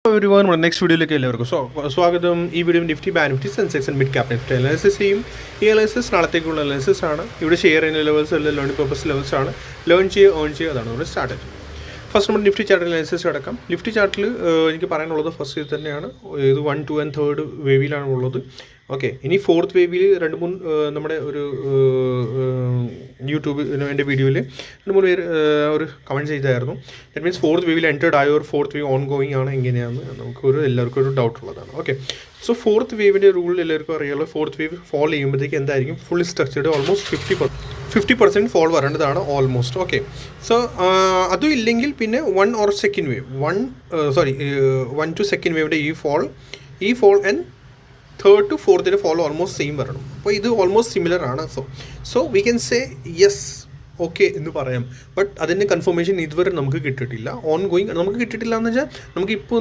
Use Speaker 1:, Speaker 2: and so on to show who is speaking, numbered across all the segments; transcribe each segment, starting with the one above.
Speaker 1: everyone, നമ്മുടെ next വീഡിയോയിലേക്ക് എല്ലാവർക്കും സ്വാഗതം. ഈ video Nifty bank Nifty Sensex and mid cap Nifty analysis ചെയ്യും. ഈ അനാലിസിസ് നാളത്തേക്കുള്ള അനാലിസിസ് ആണ്. ഇവിടെ ഷെയർ ചെയ്യുന്ന ലെവൽസ് എല്ലാം ലേണിംഗ് പർപ്പസ് ലെവൽസ് ആണ്. ലേൺ ചെയ്യുക ഏൺ ചെയ്യുക അതാണ് നമ്മൾ സ്റ്റാർട്ട് ചെയ്യുന്നത്. ഫസ്റ്റ് നമ്മൾ നിഫ്റ്റി ചാർട്ടിൽ അനാലിസിസ് കിടക്കാം. നിഫ്റ്റി ചാർട്ടിൽ എനിക്ക് പറയാനുള്ളത് ഫസ്റ്റ് ഇത് തന്നെയാണ്. ഇത് 1, 2 and 3rd വേവിലാണ് ഉള്ളത്. ഓക്കെ, ഇനി 4th വേവിൽ നമ്മുടെ ഒരു യൂട്യൂബ് എൻ്റെ വീഡിയോയിൽ 2-3 പേര് ഒരു കമൻറ്റ് ചെയ്തായിരുന്നു. ദാറ്റ് മീൻസ് 4th വേവിൽ എൻറ്റേർഡ് ആയോ, 4th വേവ് ഓൺ ഗോയിങ് ആണ് എങ്ങനെയാണ് എല്ലാവർക്കും ഒരു ഡൗട്ട് ഉള്ളതാണ്. ഓക്കെ, സോ 4th വേവിൻ്റെ റൂൾ എല്ലാവർക്കും അറിയാമല്ലോ. 4th വേവ് ഫോൾ ചെയ്യുമ്പോഴത്തേക്ക് എന്തായിരിക്കും, ഫുൾ സ്ട്രക്ചർഡ് ഓൾമോസ്റ്റ് 50% ഫോൾ വരേണ്ടതാണ് ഓൾമോസ്റ്റ്. ഓക്കെ, സോ അതും ഇല്ലെങ്കിൽ പിന്നെ 1 or 2nd wave 1 to 2nd വേവിൻ്റെ ഈ fall and 3rd to 4th follow almost same വരണം. അപ്പോൾ ഇത് ഓൾമോസ്റ്റ് സിമിലർ ആണ്. So we can say yes okay എന്ന് പറയാം. ബട്ട് അതിൻ്റെ കൺഫർമേഷൻ ഇതുവരെ നമുക്ക് കിട്ടിയിട്ടില്ല. ഓൺ ഗോയിങ് നമുക്ക് കിട്ടിയിട്ടില്ല എന്ന് വെച്ചാൽ നമുക്കിപ്പോൾ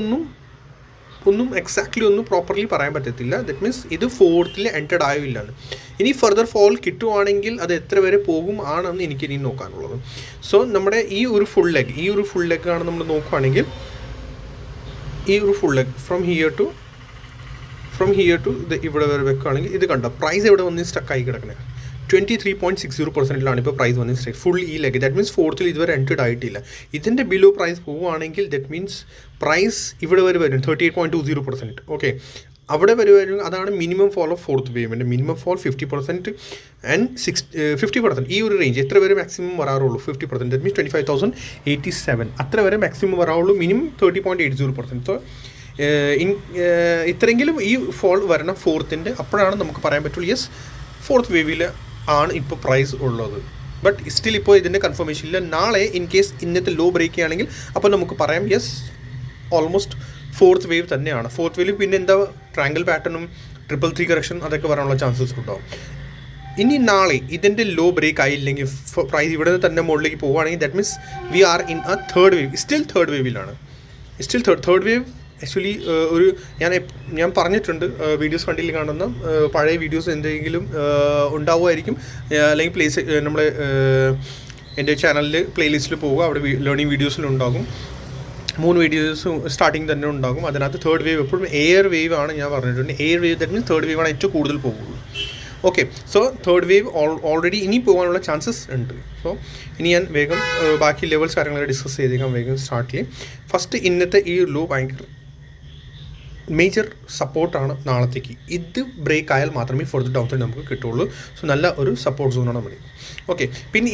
Speaker 1: ഒന്നും എക്സാക്ട്ലി ഒന്നും പ്രോപ്പർലി പറയാൻ പറ്റത്തില്ല. ദറ്റ് മീൻസ് ഇത് 4th എൻറ്റേർഡ് ആയില്ലാന്ന്. ഇനി ഫർദർ ഫോൾ കിട്ടുവാണെങ്കിൽ അത് എത്ര വരെ പോകും ആണെന്ന് എനിക്കിനി നോക്കാനുള്ളത്. സോ നമ്മുടെ ഈ ഒരു ഫുൾ ലെഗ് ആണ് നമ്മൾ നോക്കുകയാണെങ്കിൽ, ഈ ഒരു full leg from here to ഇവിടെ വരെ വെക്കുകയാണെങ്കിൽ ഇത് കണ്ട പ്രൈസ് എവിടെ വന്ന് സ്റ്റക്കായി കിടക്കണേ 23.60% ഇപ്പോൾ പ്രൈസ് വന്ന് സ്റ്റക്ക് ഫുൾ ഈ ലെഗ്. ദാറ്റ് മീൻസ് 4th ഇതുവരെ എൻറ്റേർഡ് ആയിട്ടില്ല. ഇതിൻ്റെ ബിലോ പ്രൈസ് പോവുകയാണെങ്കിൽ ദറ്റ് മീൻസ് പ്രൈസ് ഇവിടെ വരെ വരും 38.20%. ഓക്കെ, അവിടെ വരും. അതാണ് മിനിമം ഫോൾ ഓഫ് 4th വേവിൻ്റെ മിനിമം ഫോൾ 50% ആൻഡ് 50%. ഈ ഒരു റേഞ്ച് എത്ര വരെ മാക്സിമം വരാറുള്ളൂ 50%. ദറ്റ് മീൻസ് 25,087 അത്ര വരെ മാക്സിമം വരാറുള്ളൂ. മിനിമം 30.80%. സോ ഇത്രയെങ്കിലും ഈ ഫോൾ വരണം 4th. അപ്പോഴാണ് നമുക്ക് പറയാൻ പറ്റുള്ളൂ യെസ് 4th വേവിൽ ആണ് ഇപ്പോൾ പ്രൈസ് ഉള്ളത്. ബട്ട് സ്റ്റിൽ ഇപ്പോൾ ഇതിൻ്റെ കൺഫർമേഷൻ ഇല്ല. നാളെ ഇൻ കേസ് ഇന്നത്തെ ലോ ബ്രേക്ക് ചെയ്യുകയാണെങ്കിൽ അപ്പോൾ നമുക്ക് പറയാം യെസ് ഓൾമോസ്റ്റ് 4th വേവ് തന്നെയാണ്. 4th വേവിൽ പിന്നെ എന്താ ട്രയാങ്കിൾ പാറ്റേണും 333 കറക്ഷൻ അതൊക്കെ വരാനുള്ള ചാൻസസ് ഉണ്ടാവും. ഇനി നാളെ ഇതിൻ്റെ ലോ ബ്രേക്ക് ആയില്ലെങ്കിൽ പ്രൈസ് ഇവിടെ തന്നെ മുകളിലേക്ക് പോവുകയാണെങ്കിൽ that means we are in a 3rd wave. Still 3rd വേവിലാണ്. തേർഡ് വേവ് ആക്ച്വലി ഞാൻ പറഞ്ഞിട്ടുണ്ട് വീഡിയോസ് കണ്ടിൽ കാണുന്ന പഴയ വീഡിയോസ് എന്തെങ്കിലും ഉണ്ടാവുമായിരിക്കും. അല്ലെങ്കിൽ നമ്മുടെ എൻ്റെ ചാനലിൽ പ്ലേലിസ്റ്റിൽ പോവുക, അവിടെ ലേണിംഗ് വീഡിയോസിലുണ്ടാകും 3 വീഡിയോസ് സ്റ്റാർട്ടിങ് തന്നെ ഉണ്ടാകും. അതിനകത്ത് 3rd വേവ് എപ്പോഴും എയർ വേവ് ആണ് ഞാൻ പറഞ്ഞിട്ടുണ്ട്. Air wave that means 3rd wave ആണ് ഏറ്റവും കൂടുതൽ പോകുള്ളൂ. Okay, so 3rd wave already ഇനി പോകാനുള്ള ചാൻസസ് ഉണ്ട്. സോ ഇനി ഞാൻ വേഗം ബാക്കി ലെവൽസ് കാര്യങ്ങളൊക്കെ ഡിസ്കസ് ചെയ്തേക്കാം. വേഗം സ്റ്റാർട്ട് ചെയ്യും. ഫസ്റ്റ് ഇന്നത്തെ ഈ ലോ ഭയങ്കര മേജർ സപ്പോർട്ടാണ് നാളത്തേക്ക്. ഇത് ബ്രേക്ക് ആയാൽ മാത്രമേ ഫോർ ദ ഡൗൺ സൈഡ് നമുക്ക് കിട്ടുള്ളൂ. സോ നല്ല ഒരു സപ്പോർട്ട് സോണാണ് നമ്മൾ. ഓക്കെ, പിന്നെ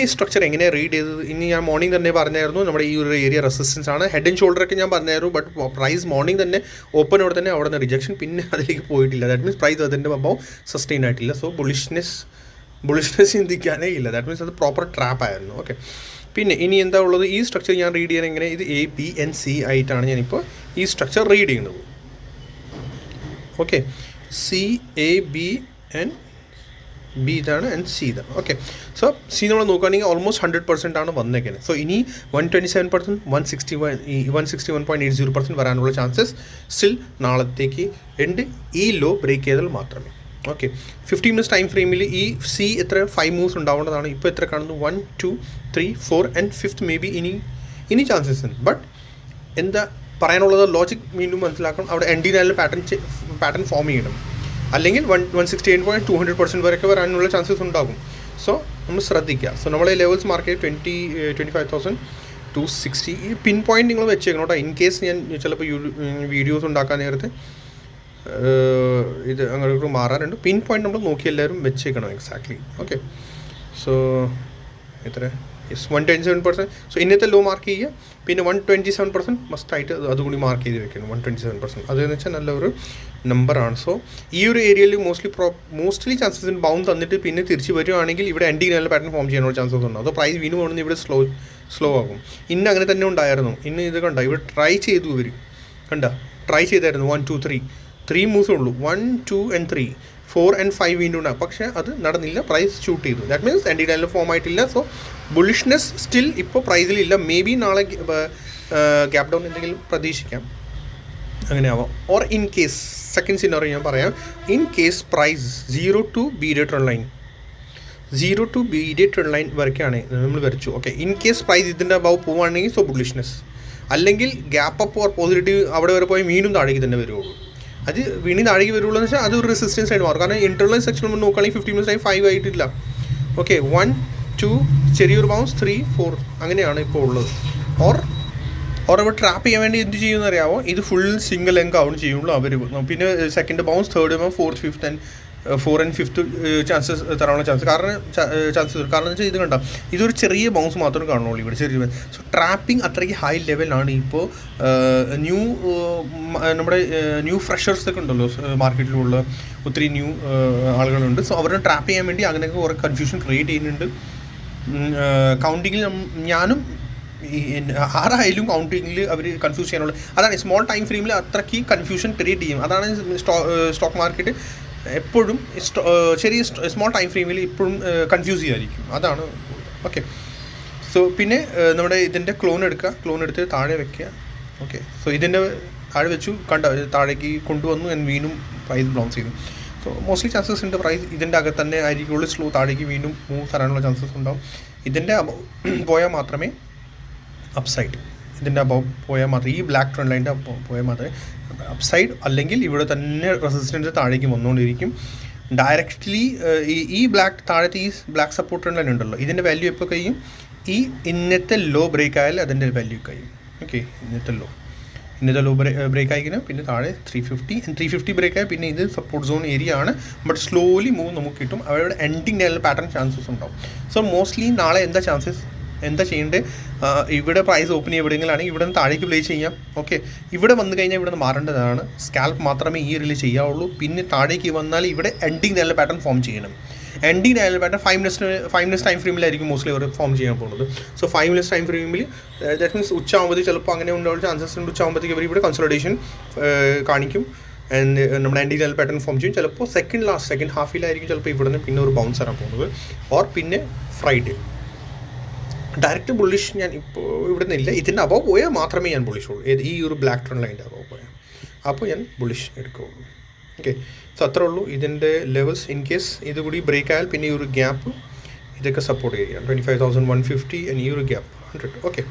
Speaker 1: ഈ സ്ട്രക്ചർ എങ്ങനെ റീഡ് ചെയ്തത് ഇനി ഞാൻ മോർണിംഗ് തന്നെ പറഞ്ഞായിരുന്നു. നമ്മുടെ ഈ ഒരു ഏരിയ റെസിസ്റ്റൻസ് ആണ്. ഹെഡ് ആൻഡ് ഷോൾഡറൊക്കെ ഞാൻ പറഞ്ഞായിരുന്നു. ബട്ട് പ്രൈസ് മോർണിംഗ് തന്നെ ഓപ്പനോടെ തന്നെ അവിടെ നിന്ന് റിജക്ഷൻ, പിന്നെ അതിലേക്ക് പോയിട്ടില്ല. ദാറ്റ് മീൻസ് പ്രൈസ് അതിൻ്റെ അബവ് സസ്റ്റെയിൻ ആയിട്ടില്ല. സോ ബുള്ളിഷ്നെസ് ചിന്തിക്കാനേ ഇല്ല. ദാറ്റ് മീൻസ് അത് പ്രോപ്പർ ട്രാപ്പ് ആയിരുന്നു. ഓക്കെ, പിന്നെ ഇനി എന്താ ഉള്ളത്, ഈ സ്ട്രക്ചർ ഞാൻ റീഡ് ചെയ്യാൻ എങ്ങനെ, ഇത് A, B and C ആയിട്ടാണ് ഞാനിപ്പോൾ ഈ സ്ട്രക്ചർ റീഡ് ചെയ്യുന്നത്. Okay, C, A, B and B ഇതാണ് ആൻഡ് C ഇതാണ്. ഓക്കെ, സോ C നമ്മൾ നോക്കുകയാണെങ്കിൽ ഓൾമോസ്റ്റ് 100% ആണ് വന്നേക്കുന്നത്. സോ ഇനി 127%, 161.80% വരാനുള്ള ചാൻസസ് സ്റ്റിൽ നാളത്തേക്ക് ഉണ്ട്, ഈ ലോ ബ്രേക്ക് ചെയ്താൽ മാത്രമേ. ഓക്കെ, 15 minutes ടൈം ഫ്രെയിമിൽ ഈ C എത്ര 5 മൂവ്സ് ഉണ്ടാവേണ്ടതാണ്. ഇപ്പോൾ എത്ര കാണുന്നു 1, 2, 3, 4 and 5th മേ ബി ഇനി ചാൻസസ് ഉണ്ട്. ബട്ട് എന്താ പറയാനുള്ളത്, ലോജിക് വീണ്ടും മനസ്സിലാക്കണം. അവിടെ ND9 പാറ്റേൺ ഫോം ചെയ്യണം, അല്ലെങ്കിൽ 168.200% വരെയൊക്കെ വരാനുള്ള ചാൻസസ് ഉണ്ടാകും. സോ നമ്മൾ ശ്രദ്ധിക്കുക. സോ നമ്മളെ ലെവൽസ് മാർക്ക് ചെയ്ത് 25,260 ഈ പിൻ പോയിൻറ്റ് നിങ്ങൾ വെച്ചേക്കണം കേട്ടോ. ഇൻ കേസ് ഞാൻ ചിലപ്പോൾ വീഡിയോസ് ഉണ്ടാക്കാൻ നേരത്തെ ഇത് അങ്ങോട്ട് മാറാറുണ്ട്. പിൻ പോയിൻറ്റ് നമ്മൾ നോക്കി എല്ലാവരും വെച്ചേക്കണം എക്സാക്ട്ലി. ഓക്കെ, സോ എത്ര 127%. സോ ഇന്നത്തെ ലോ മാർക്ക് ചെയ്യുക. പിന്നെ 127% മസ്റ്റായിട്ട് അതുകൂടി മാർക്ക് ചെയ്ത് വെക്കണം. 127% അതെന്ന് വെച്ചാൽ നല്ലൊരു നമ്പറാണ്. സോ ഈ ഒരു ഏരിയയിൽ മോസ്റ്റ്ലി ചാൻസസ് ബൗണ്ട് തന്നിട്ട് പിന്നെ തിരിച്ച് വരുവാണെങ്കിൽ ഇവിടെ ND9 പാറ്റേൺ ഫോം ചെയ്യാനുള്ള ചാൻസസ് ഉണ്ടാവും. അതോ പ്രൈസ് വീണ്ടും വേണമെന്ന് ഇവിടെ സ്ലോ ആകും. ഇന്ന് അങ്ങനെ തന്നെ ഉണ്ടായിരുന്നു. ഇന്ന് ഇത് കണ്ട ഇവിടെ ട്രൈ ചെയ്തായിരുന്നു 1, 2, 3 മൂവ്സേ ഉള്ളൂ. 1, 2 and 3, 4 and 5 വീണ്ടും ഉണ്ടാകും. പക്ഷേ അത് നടന്നില്ല, പ്രൈസ് ഷൂട്ട് ചെയ്തു. ദാറ്റ് മീൻസ് ND9 ഫോം ആയിട്ടില്ല. സോ ബുള്ളിഷ്നെസ് സ്റ്റിൽ ഇപ്പോൾ പ്രൈസിലില്ല. മേ ബി നാളെ ഗ്യാപ് ഡൗൺ എന്തെങ്കിലും പ്രതീക്ഷിക്കാം, അങ്ങനെ ആവാം. Or in case second scenario ഞാൻ പറയാം. In case price 0 to BD trend line വരയ്ക്കുകയാണ് നമ്മൾ വരച്ചു. ഓക്കെ, ഇൻ കേസ് പ്രൈസ് ഇതിൻ്റെ അബവ് പോവുകയാണെങ്കിൽ സോ ബുള്ളിഷ്നെസ്. അല്ലെങ്കിൽ ഗ്യാപ്പ് അപ്പ് ഓർ പോസിറ്റീവ് അവിടെ വരെ പോയി വീണ്ടും താഴേക്ക് തന്നെ വരുള്ളൂ. അത് വീണ്ടും താഴേക്ക് വരുള്ളൂ എന്ന് വെച്ചാൽ അത് ഒരു റെസിസ്റ്റൻസ് ആയിട്ട് മാറും. കാരണം ഇൻറ്റർണൽ സെക്ഷൻ നമ്മൾ നോക്കുകയാണെങ്കിൽ 50 മിനിറ്റ്സ് ആയി 5 ആയിട്ടില്ല. ഓക്കെ, 1 2 ചെറിയൊരു ബൗൺസ് 3 4 അങ്ങനെയാണ് ഇപ്പോൾ ഉള്ളത്. ഓർ ഇവിടെ ട്രാപ്പ് ചെയ്യാൻ വേണ്ടി എന്ത് ചെയ്യുമെന്ന് അറിയാമോ, ഇത് ഫുൾ സിംഗിൾ ലെങ്ക് കൗണ്ട് ചെയ്യുള്ളൂ അവർ. പിന്നെ second bounce, third bounce, fourth, fifth and 4 and 5th chances തരാനുള്ള ചാൻസസ് കാരണം വെച്ചാൽ ഇത് കണ്ട ഇതൊരു ചെറിയ ബൗൺസ് മാത്രമേ കാണുള്ളൂ ഇവിടെ, ചെറിയ. സോ ട്രാപ്പിംഗ് അത്രയ്ക്ക് ഹൈ ലെവലാണ്. ഇപ്പോൾ നമ്മുടെ ന്യൂ ഫ്രഷേഴ്സൊക്കെ ഉണ്ടല്ലോ മാർക്കറ്റിലുള്ള ഒത്തിരി ന്യൂ ആളുകളുണ്ട്. സോ അവരെ ട്രാപ്പ് ചെയ്യാൻ വേണ്ടി അങ്ങനെയൊക്കെ കുറേ കൺഫ്യൂഷൻ ക്രിയേറ്റ് ചെയ്യുന്നുണ്ട്. കൗണ്ടിങ്ങിൽ ഞാനും ആരായാലും കൗണ്ടിങ്ങിൽ അവർ കൺഫ്യൂസ് ചെയ്യാനുള്ളത് അതാണ്. സ്മോൾ ടൈം ഫ്രെയിമിൽ അത്രയ്ക്ക് കൺഫ്യൂഷൻ ക്രിയേറ്റ് ചെയ്യും. അതാണ് സ്റ്റോക്ക് മാർക്കറ്റ് എപ്പോഴും ചെറിയ സ്മോൾ ടൈം ഫ്രെയിമിൽ ഇപ്പോഴും കൺഫ്യൂസ് ചെയ്യാതിരിക്കും. അതാണ്. ഓക്കെ, സോ പിന്നെ നമ്മുടെ ഇതിൻ്റെ ക്ലോൺ എടുത്ത് താഴെ വെക്കുക. ഓക്കെ, സോ ഇതിൻ്റെ താഴെ വെച്ചു, താഴേക്ക് കൊണ്ടുവന്നു, വീണ്ടും പ്രൈസ് ബൗൺസ് ചെയ്തു. സോ മോസ്റ്റ്ലി ചാൻസസ് ഉണ്ട് പ്രൈസ് ഇതിൻ്റെ അകത്ത് തന്നെ ആയിരിക്കുള്ളൂ സ്ലോ താഴേക്ക് വീണ്ടും മൂവ് തരാനുള്ള ചാൻസസ് ഉണ്ടാവും. ഇതിൻ്റെ പോയാൽ മാത്രമേ അപ്സൈഡ്, ഇതിൻ്റെ അബവ് പോയാൽ മാത്രമേ, ഈ ബ്ലാക്ക് ട്രെൻഡ് ലൈൻ്റെ പോയാൽ മാത്രമേ അപ്സൈഡ്, അല്ലെങ്കിൽ ഇവിടെ തന്നെ റെസിസ്റ്റൻസ് താഴേക്ക് വന്നുകൊണ്ടിരിക്കും ഡയറക്റ്റ്ലി. ഈ ബ്ലാക്ക് താഴത്തെ ഈ ബ്ലാക്ക് സപ്പോർട്ട് ട്രെൻഡ് ലൈൻ ഉണ്ടല്ലോ, ഇതിൻ്റെ വാല്യൂ എപ്പോൾ കഴിയും, ഈ ഇന്നത്തെ ലോ ബ്രേക്ക് ആയാൽ അതിൻ്റെ വാല്യൂ കഴിയും. ഓക്കെ, ഇന്നത്തെ ലോ ബ്രേക്ക് ആയിക്കണം. പിന്നെ താഴെ 350 ബ്രേക്ക് ആയി, പിന്നെ ഇത് സപ്പോർട്ട് സോൺ ഏരിയ ആണ്. ബട്ട് സ്ലോലി മൂവ് നമുക്ക് കിട്ടും. അവരുടെ എൻഡിങ് ലെവൽ പാറ്റേൺ ചാൻസസ് ഉണ്ടാവും. സോ മോസ്റ്റ്ലി നാളെ എന്താ ചെയ്യേണ്ടത്, ഇവിടെ പ്രൈസ് ഓപ്പൺ എവിടെയെങ്കിലാണെങ്കിൽ ഇവിടെ നിന്ന് താഴേക്ക് പ്ലേ ചെയ്യാം. ഓക്കെ, ഇവിടെ വന്നു കഴിഞ്ഞാൽ ഇവിടെ നിന്ന് മാറേണ്ടതാണ്. സ്കാൽപ്പ് മാത്രമേ ഈ റിലീസ് ചെയ്യാവുള്ളൂ. പിന്നെ താഴേക്ക് വന്നാൽ ഇവിടെ എൻഡിങ് ലെവൽ പാറ്റേൺ ഫോം ചെയ്യണം. Ending level pattern 5 minutes time ഫ്രെയിമിലായിരിക്കും മോസ്റ്റ്ലി അവർ ഫോം ചെയ്യാൻ പോകുന്നത്. സോ 5 മിനിറ്റ്സ് ടൈം ഫ്രെയിമിൽ ദാറ്റ് മീൻസ് ഉച്ചയാകുമ്പോൾ ചിലപ്പോൾ അങ്ങനെ ഉണ്ടാവുന്ന ചാൻസസ് ഉണ്ട്. ഉച്ചയാകുമ്പോഴത്തേക്ക് അവർ ഇവിടെ കൺസോളിഡേഷൻ കാണിക്കും. ആൻഡ് നമ്മുടെ എൻഡിങ് ലെവൽ പാറ്റേൺ ഫോം ചെയ്യും. ചിലപ്പോൾ സെക്കൻഡ് ഹാഫിലായിരിക്കും ചിലപ്പോൾ ഇവിടെ നിന്ന് പിന്നെ ഒരു ബൗൺസ് തരാൻ പോകുന്നത്. ഓർ പിന്നെ ഫ്രൈഡേ ഡയറക്റ്റ് ബുള്ളിഷ് ഞാൻ ഇപ്പോൾ ഇവിടെ നിന്നില്ല. ഇതിൻ്റെ അബവ് പോയാൽ മാത്രമേ ഞാൻ ബുള്ളിഷ് ഉള്ളൂ. ഈ ഒരു ബ്ലാക്ക് ട്രെൻഡ് ലൈൻ്റെ അബവ് പോയാൽ അപ്പോൾ ഞാൻ ബുള്ളിഷ് എടുക്കുകയുള്ളൂ. ഓക്കെ, സോ അത്രേ ഉള്ളൂ. ഇതിൻ്റെ ലെവൽസ് ഇൻ കേസ് ഇത് കൂടി ബ്രേക്ക് ആയാൽ പിന്നെ ഈ ഒരു ഗ്യാപ്പ് ഇതൊക്കെ സപ്പോർട്ട് ചെയ്യുക 25,150 ആൻഡ് ഈ ഒരു ഗ്യാപ്പ് 100. ഓക്കെ,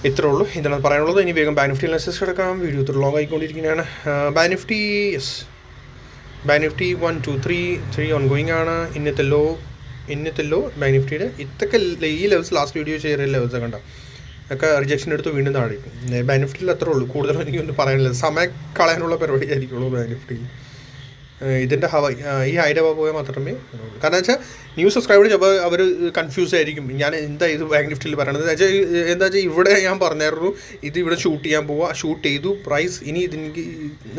Speaker 1: ഇത്രേ ഉള്ളൂ. ഇതാണ് പറയാനുള്ളത്. ഇനി വേഗം ബാങ്ക് നിഫ്റ്റി അനാലിസിസ് കിടക്കാം. വീഡിയോ ഇത്ര ലോങ് ആയിക്കൊണ്ടിരിക്കുന്നതാണ്. ബാങ്ക് നിഫ്റ്റി 1 2 3 ഓൺ ഗോയിങ് ആണ്. ഇന്നത്തെ ലോ ബാങ്ക് നിഫ്റ്റിയുടെ ഇതൊക്കെ ഈ ലെവൽസ് ലാസ്റ്റ് വീഡിയോ ചെയ്ത ലെവൽസ് കണ്ട ഒക്കെ റിജക്ഷൻ എടുത്ത് വീണ്ടും താഴേക്കും. ബാങ്ക് നിഫ്റ്റിയിൽ അത്രേ ഉള്ളൂ. കൂടുതലും എനിക്കൊന്നും പറയാനില്ല. സമയം കളയാനുള്ള പരിപാടി ആയിരിക്കുള്ളൂ ബാങ്ക് നിഫ്റ്റിയിൽ. ഇതിൻ്റെ ഈ ഹൈഡ് പോയാൽ മാത്രമേ, കാരണം വെച്ചാൽ ന്യൂ സബ്സ്ക്രൈബർ ചിലപ്പോൾ അവർ കൺഫ്യൂസ് ആയിരിക്കും. ഞാൻ എന്താ ഇത് ബാങ്ക് നിഫ്റ്റിയിൽ പറയണത് എന്താ വെച്ചാൽ ഇവിടെ ഞാൻ പറഞ്ഞായിരുന്നു ഇത് ഇവിടെ ഷൂട്ട് ചെയ്തു പ്രൈസ്. ഇനി ഇതിന്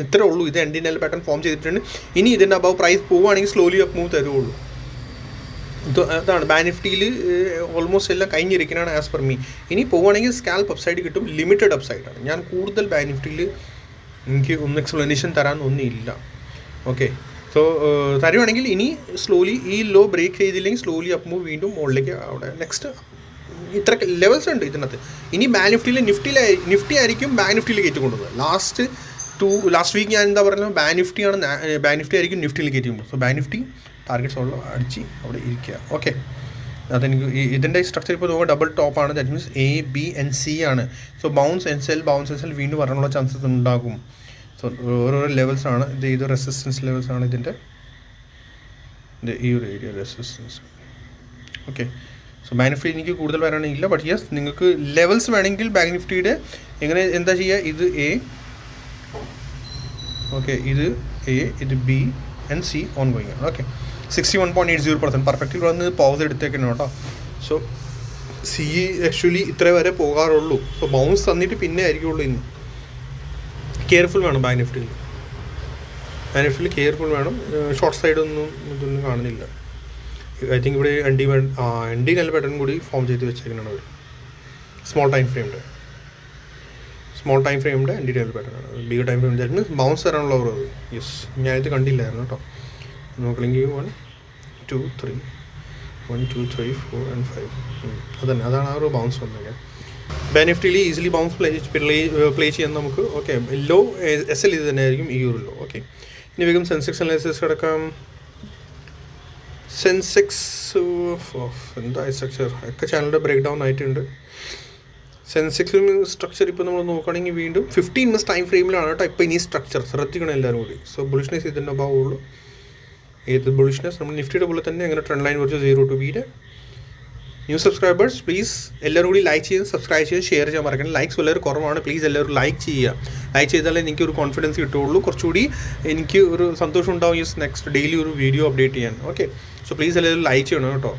Speaker 1: ഇത്രേ ഉള്ളൂ. ഇത് എൻഡിങ് ലെവൽ പാറ്റേൺ ഫോം ചെയ്തിട്ടുണ്ട്. ഇനി ഇതിൻ്റെ അബവ് പ്രൈസ് പോവുകയാണെങ്കിൽ സ്ലോലി അപ്പ് മൂവ് തരുള്ളൂ. അതാണ് ബാങ്ക് നിഫ്റ്റിയിൽ ഓൾമോസ്റ്റ് എല്ലാം കഴിഞ്ഞിരിക്കുന്നതാണ് ആസ് പെർ മീ. ഇനി പോവുകയാണെങ്കിൽ സ്കാൽപ്പ് അപ്സൈഡ് കിട്ടും, ലിമിറ്റഡ് അപ്സൈഡാണ്. ഞാൻ കൂടുതൽ ബാങ്ക് നിഫ്റ്റിയിൽ എനിക്ക് ഒന്നും എക്സ്പ്ലനേഷൻ തരാൻ ഒന്നുമില്ല. ഓക്കെ, സോ തരുവാണെങ്കിൽ ഇനി സ്ലോലി ഈ ലോ ബ്രേക്ക് ചെയ്തില്ലെങ്കിൽ സ്ലോലി അപ്പ് മൂവ് വീണ്ടും മുകളിലേക്ക് അവിടെ നെക്സ്റ്റ് ഇത്ര ലെവൽസ് ഉണ്ട് ഇതിനകത്ത്. ഇനി ബാങ്ക് നിഫ്റ്റി ആയിരിക്കും ബാങ്ക് നിഫ്റ്റിയിൽ കയറ്റി കൊണ്ടുപോകുന്നത്. ലാസ്റ്റ് വീക്ക് ഞാൻ എന്താ പറയുന്നത്, ബാങ്ക് നിഫ്റ്റി ആയിരിക്കും നിഫ്റ്റിയിൽ കയറ്റി കൊണ്ടുപോകും. സോ ബാങ്ക് നിഫ്റ്റി ടാർഗറ്റ്സ് ഉള്ള അടിച്ച് അവിടെ ഇരിക്കുക. ഓക്കെ, അതെനിക്ക് ഇതിൻ്റെ സ്ട്രക്ചർ ഇപ്പോൾ നോക്കുക ഡബിൾ ടോപ്പാണ്. That means A, B and C ആണ്. സോ ബൗൺസ് ആൻഡ് സെൽ വീണ്ടും വരാനുള്ള ചാൻസസ് ഉണ്ടാകും. സോ ഓരോരോ ലെവൽസാണ് ഇത് റെസിസ്റ്റൻസ് ലെവൽസാണ് ഇതിൻ്റെ ഈ ഒരു area resistance. Okay, so bank Nifty എനിക്ക് കൂടുതൽ വരാനില്ല. ബട്ട് യെസ്, നിങ്ങൾക്ക് ലെവൽസ് വേണമെങ്കിൽ ബാങ്ക് നിഫ്റ്റിയുടെ എന്താ ചെയ്യുക, ഇത് A, ഓക്കെ, ഇത് A, ഇത് B and C on going ആണ്. ഓക്കെ, 61.80% പെർഫെക്റ്റിൽ വന്ന് പൗസ് എടുത്തേക്കണം കേട്ടോ. സോ സി ആക്ച്വലി ഇത്ര വരെ പോകാറുള്ളൂ. സോ ബൗൺസ് തന്നിട്ട് പിന്നെ ആയിരിക്കുള്ളൂ. ഇന്ന് കെയർഫുൾ വേണം ബാങ്ക് നിഫ്റ്റിയിൽ കെയർഫുൾ വേണം. ഷോർട്ട് സൈഡൊന്നും ഇതൊന്നും കാണുന്നില്ല. ഐ തിങ്ക് ഇവിടെ എൻഡി നല്ല പാറ്റേൺ കൂടി ഫോം ചെയ്ത് വെച്ചേക്കുന്നതാണ് അവർ. സ്മോൾ ടൈം ഫ്രെയിമിൻ്റെ എൻഡി ലെവൽ പാറ്റേൺ ആണ്. Big time frame means bounce തരാനുള്ള ഓവർ. യെസ്, ഞാനിത് കണ്ടില്ലായിരുന്നു കേട്ടോ. നോക്കണമെങ്കിൽ 1 2 3 1 2 3 4 and 5 അതാണ് ആ ഒരു ബൗൺസ് വന്നത്. ബാങ്ക് നിഫ്റ്റിയിൽ ഈസിലി ബൗൺസ് പ്ലേ ചെയ്യാൻ നമുക്ക്. ഓക്കെ, ലോ SL ഇത് തന്നെ ആയിരിക്കും ഈ ഒരു ലോ. ഓക്കെ, ഇനി വേഗം സെൻസെക്സ് അനാലിസിസ് കിടക്കാം. സെൻസെക്സ് എന്താ സ്ട്രക്ചർ ഒക്കെ ചാനലിൻ്റെ ബ്രേക്ക് ഡൗൺ ആയിട്ടുണ്ട്. സെൻസെക്സും സ്ട്രക്ചർ ഇപ്പോൾ നമ്മൾ നോക്കുകയാണെങ്കിൽ വീണ്ടും 15 minutes ടൈം ഫ്രെയിമിലാണ് കേട്ടോ ഇപ്പോൾ ഇനി സ്ട്രക്ചർ ശ്രദ്ധിക്കണം എല്ലാവരും കൂടി. സോ ബുളിഷ്നെസ് ഇതിൻ്റെ അഭാവമുള്ളൂ. ഏത് ബുളിഷ്നെസ് നമ്മൾ നിഫ്റ്റിയുടെ പോലെ തന്നെ അങ്ങനെ ട്രെൻഡ് ലൈൻ കുറച്ച് 0 to B. New subscribers please എല്ലാവരും കൂടി ലൈക്ക് ചെയ്ത് സബ്സ്ക്രൈബ് ചെയ്ത് ഷെയർ ചെയ്യാൻ മറക്കണം. ലൈക്സ് വളരെ കുറവാണ്. പ്ലീസ് എല്ലാവരും ലൈക്ക് ചെയ്യുക. ലൈക്ക് ചെയ്താലേ എനിക്കൊരു കോൺഫിഡൻസ് കിട്ടുകയുള്ളൂ, കുറച്ചുകൂടി എനിക്ക് ഒരു സന്തോഷം ഉണ്ടാവും നെക്സ്റ്റ് ഡെയിലി ഒരു വീഡിയോ അപ്ഡേറ്റ് ചെയ്യാൻ. ഓക്കെ, സോ പ്ലീസ് എല്ലാവരും ലൈക്ക് ചെയ്യണം കേട്ടോ.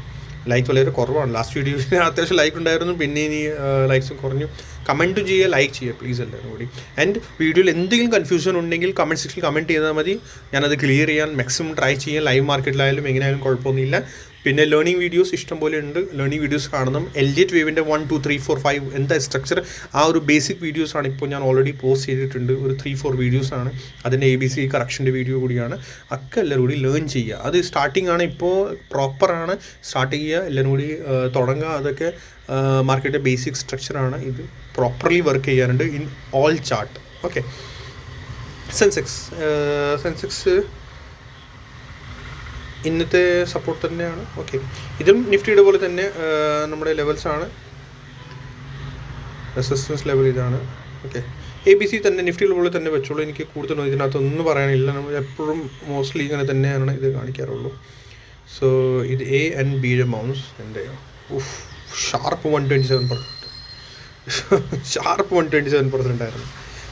Speaker 1: ലൈക്ക് വളരെ കുറവാണ്. ലാസ്റ്റ് വീഡിയോയിൽ അത്യാവശ്യം ലൈക്ക് ഉണ്ടായിരുന്നു, പിന്നെ ഇനി ലൈക്സും കുറഞ്ഞു. കമൻറ്റും ചെയ്യുക, ലൈക്ക് ചെയ്യുക പ്ലീസ് എല്ലാവരും കൂടി. ആൻഡ് വീഡിയോയിൽ എന്തെങ്കിലും കൺഫ്യൂഷൻ ഉണ്ടെങ്കിൽ കമൻറ്റ് സെക്ഷനിൽ കമൻറ്റ് ചെയ്താൽ മതി. ഞാനത് ക്ലിയർ ചെയ്യാൻ മാക്സിമം ട്രൈ ചെയ്യാം. ലൈവ് മാർക്കറ്റിലായാലും എങ്ങനെയായാലും കുഴപ്പമൊന്നുമില്ല. പിന്നെ ലേണിംഗ് വീഡിയോസ് ഇഷ്ടം പോലെ ഉണ്ട്. ലേണിംഗ് വീഡിയോസ് കാണണം. എൽജെറ്റ് വേവിൻ്റെ 1 2 3 4 5 എന്താ സ്ട്രക്ചർ, ആ ഒരു ബേസിക് വീഡിയോസാണ് ഇപ്പോൾ ഞാൻ ഓൾറെഡി പോസ്റ്റ് ചെയ്തിട്ടുണ്ട്. ഒരു 3-4 വീഡിയോസാണ്. അതിൻ്റെ ABC കറക്ഷൻ്റെ വീഡിയോ കൂടിയാണ്. ഒക്കെ എല്ലാവരും കൂടി ലേൺ ചെയ്യുക. അത് സ്റ്റാർട്ടിംഗ് ആണ്, ഇപ്പോൾ പ്രോപ്പറാണ്. സ്റ്റാർട്ട് ചെയ്യുക, എല്ലാവരും കൂടി തുടങ്ങുക. അതൊക്കെ മാർക്കറ്റിൻ്റെ ബേസിക് സ്ട്രക്ചറാണ്. ഇത് പ്രോപ്പർലി വർക്ക് ചെയ്യാറുണ്ട് in all chart. Okay, Sensex ഇന്നത്തെ സപ്പോർട്ട് തന്നെയാണ്. ഓക്കെ, ഇതും നിഫ്റ്റിയുടെ പോലെ തന്നെ നമ്മുടെ ലെവൽസാണ്. റെസിസ്റ്റൻസ് ലെവൽ ഇതാണ്. ഓക്കെ, ABC തന്നെ നിഫ്റ്റിയുടെ പോലെ തന്നെ വെച്ചോളൂ. എനിക്ക് കൂടുതലൊന്നും ഇതിനകത്തൊന്നും പറയാനില്ല. നമ്മൾ എപ്പോഴും മോസ്റ്റ്ലി ഇങ്ങനെ തന്നെയാണ് ഇത് കാണിക്കാറുള്ളൂ. സോ ഇത് A and Bയുടെ മൗണ്ട്സ് എൻ്റെ ഷാർപ്പ് 127%. ഷാർപ്പ് 127% ആയിരുന്നു.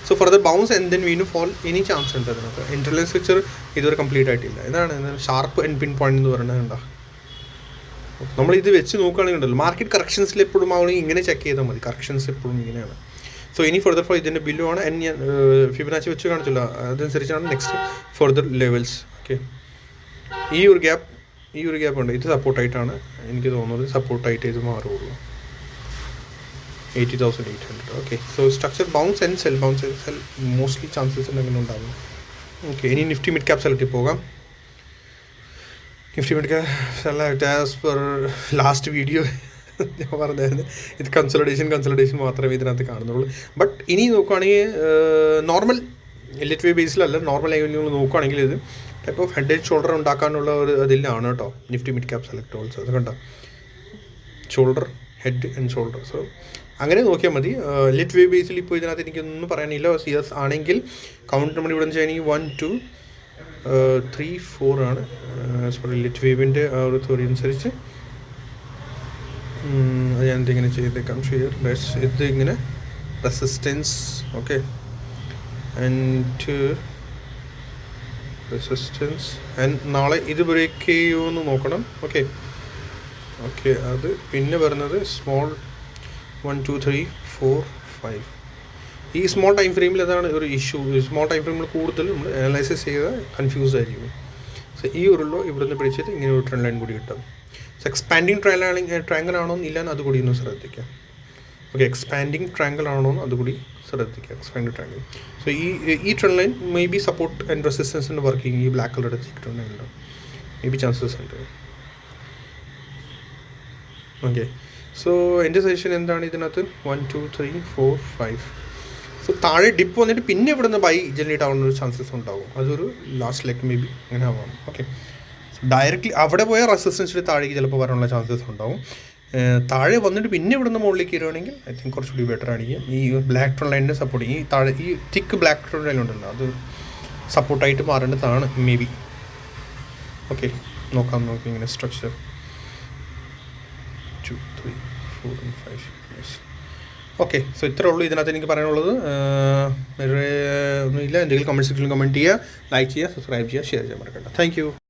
Speaker 1: So further bounce and then വീണ്ടും ഫോൾ എനി ചാൻസ് ഉണ്ട് അതിനകത്ത്. ഇൻ്റർലൈൻ സ്ട്രക്ചർ ഇതുവരെ കംപ്ലീറ്റ് ആയിട്ടില്ല. ഇതാണ് ഷാർപ്പ് ആൻഡ് പിൻ പോയിന്റ് എന്ന് പറയുന്നത്. ഉണ്ടോ, നമ്മളിത് വെച്ച് നോക്കുകയാണെങ്കിൽ ഉണ്ടല്ലോ, മാർക്കറ്റ് കറക്ഷൻസിൽ എപ്പോഴും ആവണമെങ്കിൽ ഇങ്ങനെ ചെക്ക് ചെയ്താൽ മതി. കറക്ഷൻസ് എപ്പോഴും ഇങ്ങനെയാണ്. സോ ഇനി ഫർദർ ഫോർ ഇതിൻ്റെ ബില്ലും ആണ്. ആൻഡ് ഞാൻ ഫിബനാച്ചി വെച്ച് കാണിച്ചില്ല, അതനുസരിച്ചാണ് നെക്സ്റ്റ് ഫർദർ ലെവൽസ്. ഓക്കെ, ഈ ഒരു ഗ്യാപ്പ് ഉണ്ട്. ഇത് സപ്പോർട്ടായിട്ടാണ് എനിക്ക് തോന്നുന്നത്. സപ്പോർട്ടായിട്ട് ഇത് മാറുള്ളൂ. 80,800. Okay, so structure bounce and cell mostly chances അങ്ങനെ ഉണ്ടാകും. ഓക്കെ, ഇനി നിഫ്റ്റി മിഡ് ക്യാപ് സെലക്ട് പോകാം. Nifty mid cap select as per last video ഞാൻ പറഞ്ഞായിരുന്നു. ഇത് കൺസൾട്ടേഷൻ മാത്രമേ ഇതിനകത്ത് കാണുന്നുള്ളൂ. ബട്ട് ഇനി നോക്കുകയാണെങ്കിൽ നോർമൽ എലിറ്റ് വേ ബേസിലല്ല, നോർമൽ നിങ്ങൾ നോക്കുകയാണെങ്കിൽ ഇത് type of head and shoulder ഉണ്ടാക്കാനുള്ള ഒരു അതിലാണ് കേട്ടോ Nifty mid cap select also. അത് കണ്ടോ, shoulder, head and shoulder. So അങ്ങനെ നോക്കിയാൽ മതി. ലിറ്റ് വേ ബേസിൽ ഇപ്പോൾ ഇതിനകത്ത് എനിക്കൊന്നും പറയാനില്ല. CS ആണെങ്കിൽ കൗണ്ട് നമ്മൾ ഇവിടെ നിന്ന് ചെയ്യുകയാണെങ്കിൽ 1 2 3 4 ആണ്. സോറി, ലിറ്റ് വേവിൻ്റെ ആ ഒരു തിയറി അനുസരിച്ച് അത് ഞാൻ ഇതിങ്ങനെ ചെയ്തേക്കാം. ഇത് ഇങ്ങനെ resistance. Okay, and resistance and നാളെ ഇത് ബ്രേക്ക് ചെയ്യുമോ എന്ന് നോക്കണം. ഓക്കെ, അത് പിന്നെ വരുന്നത് സ്മോൾ 1 2 3 4 5. ഈ സ്മോൾ ടൈം ഫ്രെയിമിൽ അതാണ് ഒരു ഇഷ്യൂ. സ്മോൾ ടൈം ഫ്രെയിമിൽ കൂടുതൽ നമ്മൾ അനലൈസിസ് ചെയ്താൽ കൺഫ്യൂസ് ആയിരിക്കും. സോ ഈ ഒരു ഇവിടെ നിന്ന് പിടിച്ചിട്ട് ഇങ്ങനെ ഒരു ട്രെൻഡ് ലൈൻ കൂടി കിട്ടും. സോ എക്സ്പാൻഡിങ് ട്രയാങ്കിൾ ആണോ എന്നില്ല എന്ന് അതുകൂടി ഒന്ന് ശ്രദ്ധിക്കാം. ഓക്കെ, എക്സ്പാൻഡിങ് ട്രയാങ്കിൾ ആണോ എന്ന് അതുകൂടി ശ്രദ്ധിക്കുക. Expanding triangle. സോ ഈ trend line may be support and റെസിസ്റ്റൻസിൻ്റെ വർക്കിംഗ് ഈ ബ്ലാക്ക് കളർ എടുത്തിട്ടുണ്ടെങ്കിൽ മേ ബി ചാൻസസ് ഉണ്ട്. ഓക്കെ, സോ എൻ്റെ സജഷൻ എന്താണ് ഇതിനകത്ത് 1 2 3 4 5. സോ താഴെ ഡിപ്പ് വന്നിട്ട് പിന്നെ ഇവിടെ നിന്ന് ബൈ ജനറേറ്റ് ആവുന്ന ഒരു ചാൻസസ് ഉണ്ടാവും. അതൊരു ലാസ്റ്റ് ലെഗ് മേ ബി അങ്ങനെ ആവാം. ഓക്കെ, ഡയറക്റ്റ്ലി അവിടെ പോയ റെസിസ്റ്റൻസിൽ താഴേക്ക് ചിലപ്പോൾ വരാനുള്ള ചാൻസസ് ഉണ്ടാവും. താഴെ വന്നിട്ട് പിന്നെ ഇവിടെ നിന്ന് മുകളിലേക്ക് കയറുകയാണെങ്കിൽ ഐ തിങ്ക് കുറച്ചുകൂടി ബെറ്റർ ആയിരിക്കും. ഈ ബ്ലാക്ക് ട്രെൻഡ് ലൈനിൻ്റെ സപ്പോർട്ട്, ഈ താഴെ ഈ തിക്ക് ബ്ലാക്ക് ട്രെൻഡ് ലൈൻ ഉണ്ടല്ലോ, അത് സപ്പോർട്ടായിട്ട് മാറേണ്ടതാണ് മേ ബി. ഓക്കെ, നോക്കാം ഇങ്ങനെ സ്ട്രക്ചർ 2 3 4 and 5. ഓക്കെ, സോ ഇത്രേ ഉള്ളൂ ഇതിനകത്ത് എനിക്ക് പറയാനുള്ളത്. വേറെ ഒന്നുമില്ല. എന്തെങ്കിലും കമൻറ്റ് സെക്ഷനിൽ കമൻറ്റ് ചെയ്യുക, ലൈക്ക് ചെയ്യുക, സബ്സ്ക്രൈബ് ചെയ്യുക, ഷെയർ ചെയ്യാൻ മറക്കണ്ട. Thank you.